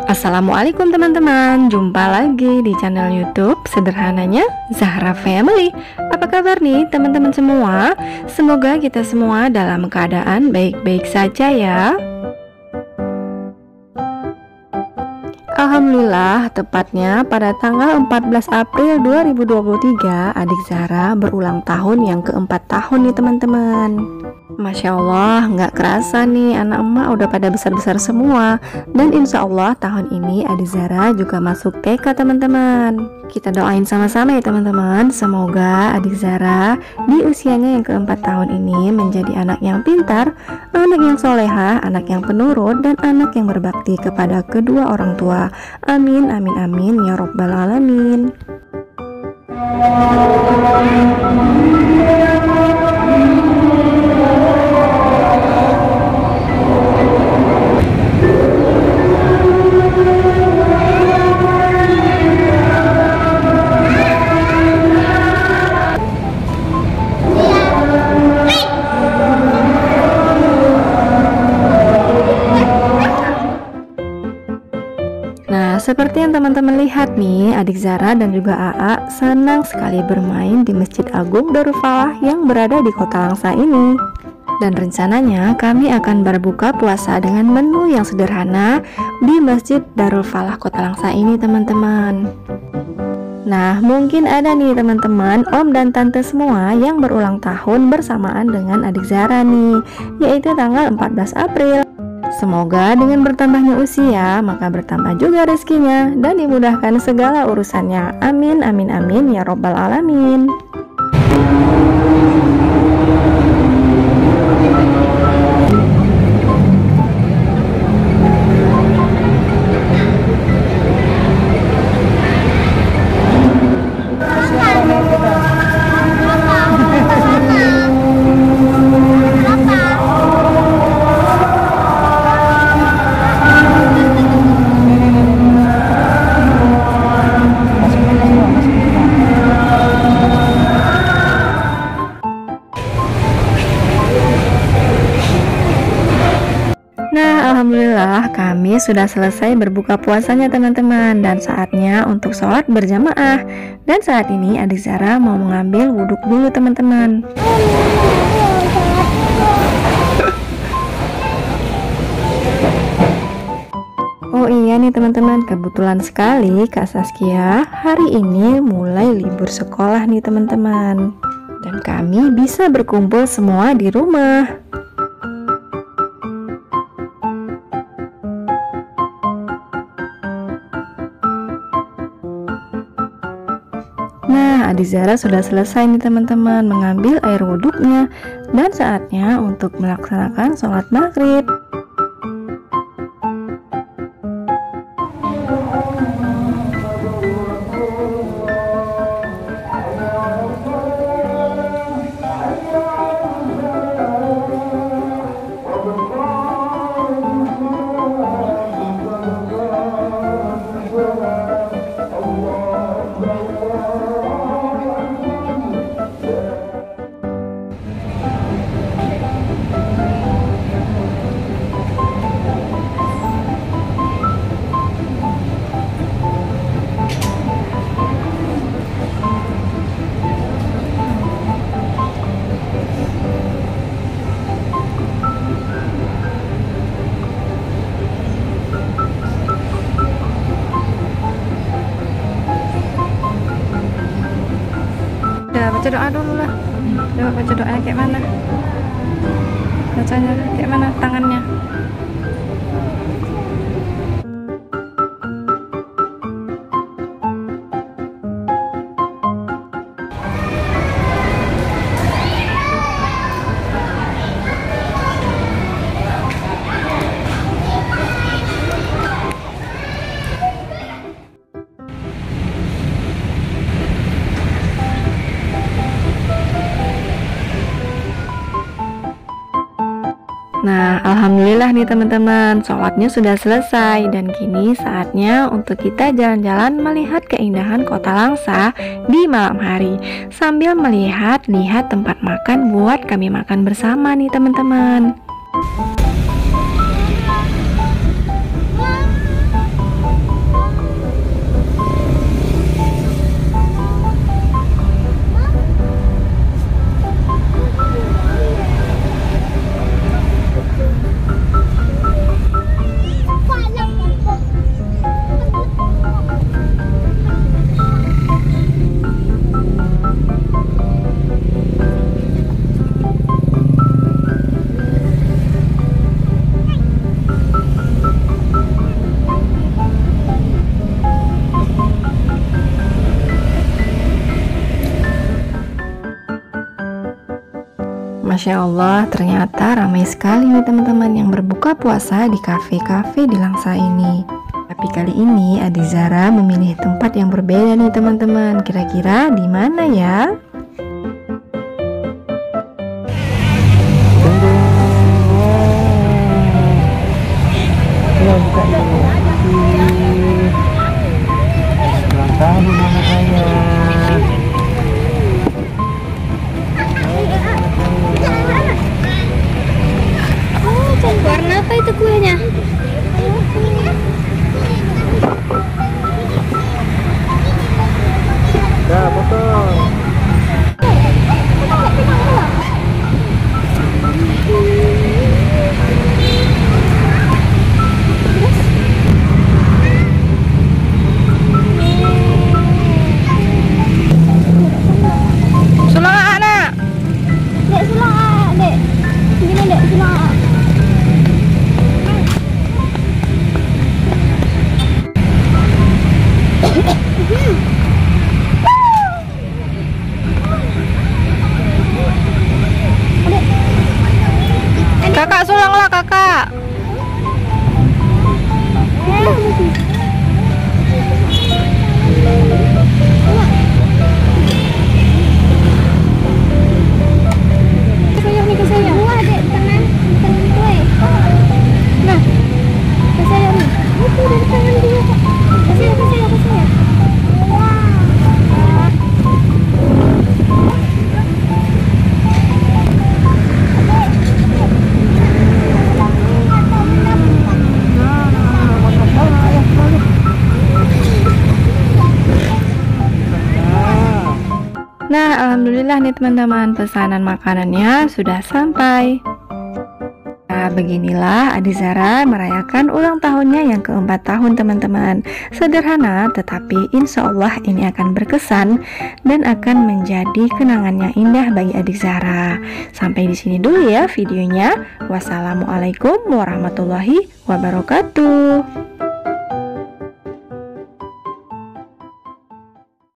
Assalamualaikum teman-teman, jumpa lagi di channel YouTube Sederhananya Zahra Family. Apa kabar nih teman-teman semua? Semoga kita semua dalam keadaan baik-baik saja ya. Alhamdulillah, tepatnya pada tanggal 14 April 2023, adik Zahra berulang tahun yang keempat tahun nih teman-teman. Masya Allah, nggak kerasa nih anak emak udah pada besar-besar semua. Dan insya Allah tahun ini adik Zahra juga masuk TK teman-teman. Kita doain sama-sama ya teman-teman. Semoga adik Zahra di usianya yang keempat tahun ini menjadi anak yang pintar, anak yang solehah, anak yang penurut, dan anak yang berbakti kepada kedua orang tua. Amin, amin, amin ya robbal alamin. Seperti yang teman-teman lihat nih, adik Zahra dan juga AA senang sekali bermain di Masjid Agung Darul Falah yang berada di Kota Langsa ini. Dan rencananya kami akan berbuka puasa dengan menu yang sederhana di Masjid Darul Falah Kota Langsa ini teman-teman. Nah, mungkin ada nih teman-teman, om dan tante semua yang berulang tahun bersamaan dengan adik Zahra nih, yaitu tanggal 14 April. Semoga dengan bertambahnya usia, maka bertambah juga rezekinya dan dimudahkan segala urusannya. Amin, amin, amin ya robbal alamin. Alhamdulillah kami sudah selesai berbuka puasanya teman-teman, dan saatnya untuk sholat berjamaah. Dan saat ini adik Zahra mau mengambil wuduk dulu teman-teman. Oh iya nih teman-teman, kebetulan sekali Kak Saskia hari ini mulai libur sekolah nih teman-teman, dan kami bisa berkumpul semua di rumah. Nah, adik Zahra sudah selesai nih teman-teman mengambil air wuduknya, dan saatnya untuk melaksanakan sholat maghrib. Baca doa dulu lah. Coba baca doanya kayak mana? Bacanya kayak mana tangannya? Nah, alhamdulillah nih teman-teman, sholatnya sudah selesai dan kini saatnya untuk kita jalan-jalan melihat keindahan Kota Langsa di malam hari sambil melihat tempat makan buat kami makan bersama nih teman-teman. Masya Allah, ternyata ramai sekali nih teman-teman yang berbuka puasa di kafe-kafe di Langsa ini. Tapi kali ini Adik Zara memilih tempat yang berbeda nih teman-teman. Kira-kira di mana ya? Warna apa itu kuenya? Ya, betul. Sulang anak. Dek, sulang dek. Gini dek, sulang. Kakak sulanglah kakak. Kesayang nih, kesayang. Wah, dek, tangan kue. Nah, kesayang nih. Itu dari tangan dia, Kak. Kesayang, kesayang, kesayang. Nah, alhamdulillah nih teman-teman, pesanan makanannya sudah sampai. Nah, beginilah Adik Zara merayakan ulang tahunnya yang ke-4 tahun teman-teman. Sederhana, tetapi insya Allah ini akan berkesan dan akan menjadi kenangan yang indah bagi Adik Zara. Sampai di sini dulu ya videonya. Wassalamualaikum warahmatullahi wabarakatuh.